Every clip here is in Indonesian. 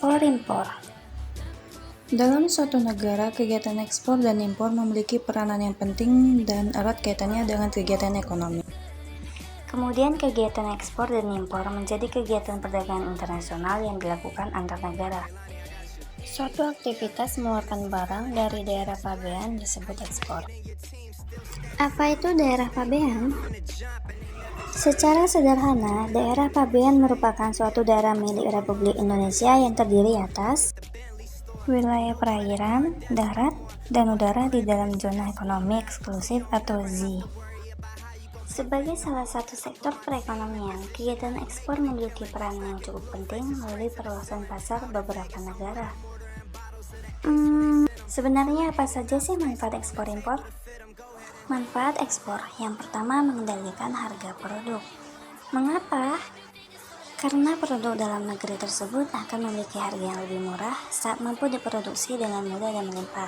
ekspor-impor. Dalam suatu negara, kegiatan ekspor dan impor memiliki peranan yang penting dan erat kaitannya dengan kegiatan ekonomi. Kemudian kegiatan ekspor dan impor menjadi kegiatan perdagangan internasional yang dilakukan antar negara. Suatu aktivitas mengeluarkan barang dari daerah pabean disebut ekspor. Apa itu daerah pabean? Secara sederhana, daerah pabean merupakan suatu daerah milik Republik Indonesia yang terdiri atas wilayah perairan, darat, dan udara di dalam zona ekonomi eksklusif atau ZEE. Sebagai salah satu sektor perekonomian, kegiatan ekspor memiliki peran yang cukup penting melalui perluasan pasar beberapa negara. Sebenarnya apa saja sih manfaat ekspor-impor? Manfaat ekspor yang pertama mengendalikan harga produk. Mengapa? Karena produk dalam negeri tersebut akan memiliki harga yang lebih murah saat mampu diproduksi dengan mudah dan melimpah.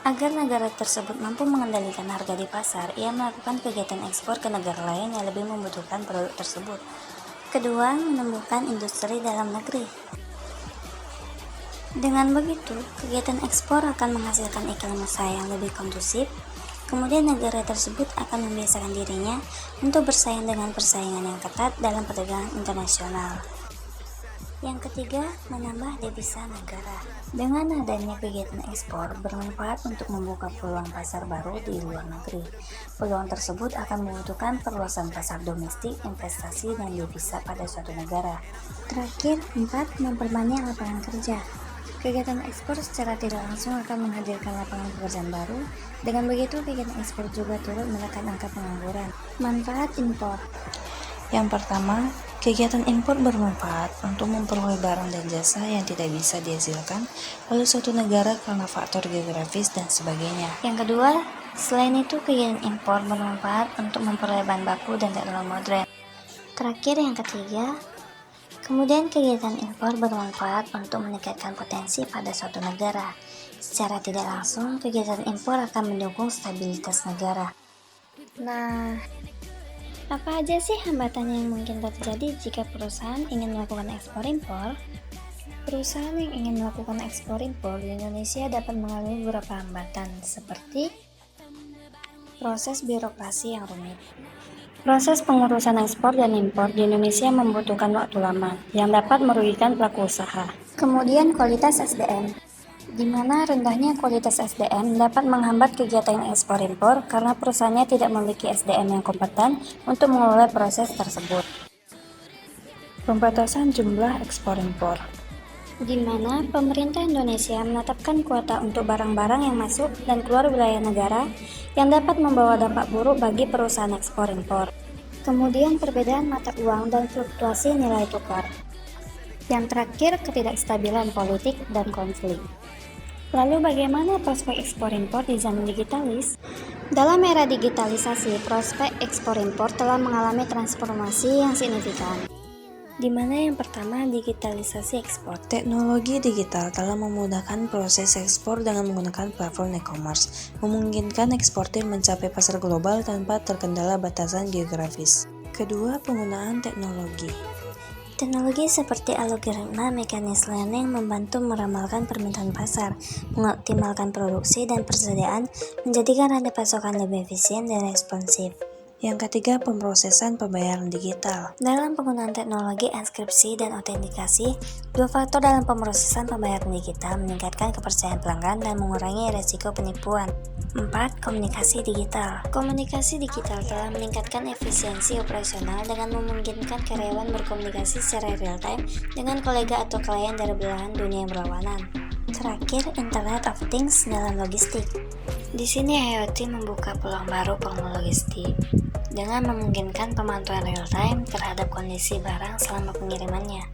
Agar negara tersebut mampu mengendalikan harga di pasar, ia melakukan kegiatan ekspor ke negara lain yang lebih membutuhkan produk tersebut. Kedua, menumbuhkan industri dalam negeri. Dengan begitu, kegiatan ekspor akan menghasilkan iklim usaha yang lebih kondusif. Kemudian negara tersebut akan membiasakan dirinya untuk bersaing dengan persaingan yang ketat dalam perdagangan internasional. Yang ketiga, menambah devisa negara. Dengan adanya kegiatan ekspor bermanfaat untuk membuka peluang pasar baru di luar negeri. Peluang tersebut akan membutuhkan perluasan pasar domestik, investasi, dan devisa pada suatu negara. Terakhir, 4. Memperbanyak lapangan kerja. Kegiatan ekspor secara tidak langsung akan menghadirkan lapangan pekerjaan baru. Dengan begitu, kegiatan ekspor juga turut menekan angka pengangguran. Manfaat impor. Yang pertama, kegiatan impor bermanfaat untuk memperoleh barang dan jasa yang tidak bisa dihasilkan oleh suatu negara karena faktor geografis dan sebagainya. Yang kedua, selain itu kegiatan impor bermanfaat untuk memperoleh bahan baku dan teknologi modern. Terakhir, yang ketiga, kemudian kegiatan impor bermanfaat untuk meningkatkan potensi pada suatu negara. Secara tidak langsung, kegiatan impor akan mendukung stabilitas negara. Nah, apa aja sih hambatan yang mungkin terjadi jika perusahaan ingin melakukan ekspor-impor? Perusahaan yang ingin melakukan ekspor-impor di Indonesia dapat mengalami beberapa hambatan, seperti proses birokrasi yang rumit. Proses pengurusan ekspor dan impor di Indonesia membutuhkan waktu lama, yang dapat merugikan pelaku usaha. Kemudian kualitas SDM, di mana rendahnya kualitas SDM dapat menghambat kegiatan ekspor-impor karena perusahaannya tidak memiliki SDM yang kompeten untuk mengelola proses tersebut. Pembatasan jumlah ekspor-impor, di mana pemerintah Indonesia menetapkan kuota untuk barang-barang yang masuk dan keluar wilayah negara yang dapat membawa dampak buruk bagi perusahaan ekspor-impor. Kemudian perbedaan mata uang dan fluktuasi nilai tukar. Yang terakhir, ketidakstabilan politik dan konflik. Lalu bagaimana prospek ekspor-impor di zaman digitalis? Dalam era digitalisasi, prospek ekspor-impor telah mengalami transformasi yang signifikan. Di mana yang pertama, digitalisasi ekspor. Teknologi digital telah memudahkan proses ekspor dengan menggunakan platform e-commerce, memungkinkan eksportir mencapai pasar global tanpa terkendala batasan geografis. Kedua, penggunaan teknologi. Teknologi seperti algoritma mekanisme learning membantu meramalkan permintaan pasar, mengoptimalkan produksi dan persediaan, menjadikan rantai pasokan lebih efisien dan responsif. Yang ketiga, pemrosesan pembayaran digital. Dalam penggunaan teknologi enkripsi dan autentikasi, dua faktor dalam pemrosesan pembayaran digital meningkatkan kepercayaan pelanggan dan mengurangi risiko penipuan. 4. Komunikasi digital. Komunikasi digital telah meningkatkan efisiensi operasional dengan memungkinkan karyawan berkomunikasi secara real-time dengan kolega atau klien dari belahan dunia yang berlawanan. Terakhir, Internet of Things dalam logistik. Di sini IoT membuka peluang baru pengelola logistik dengan memungkinkan pemantauan real-time terhadap kondisi barang selama pengirimannya.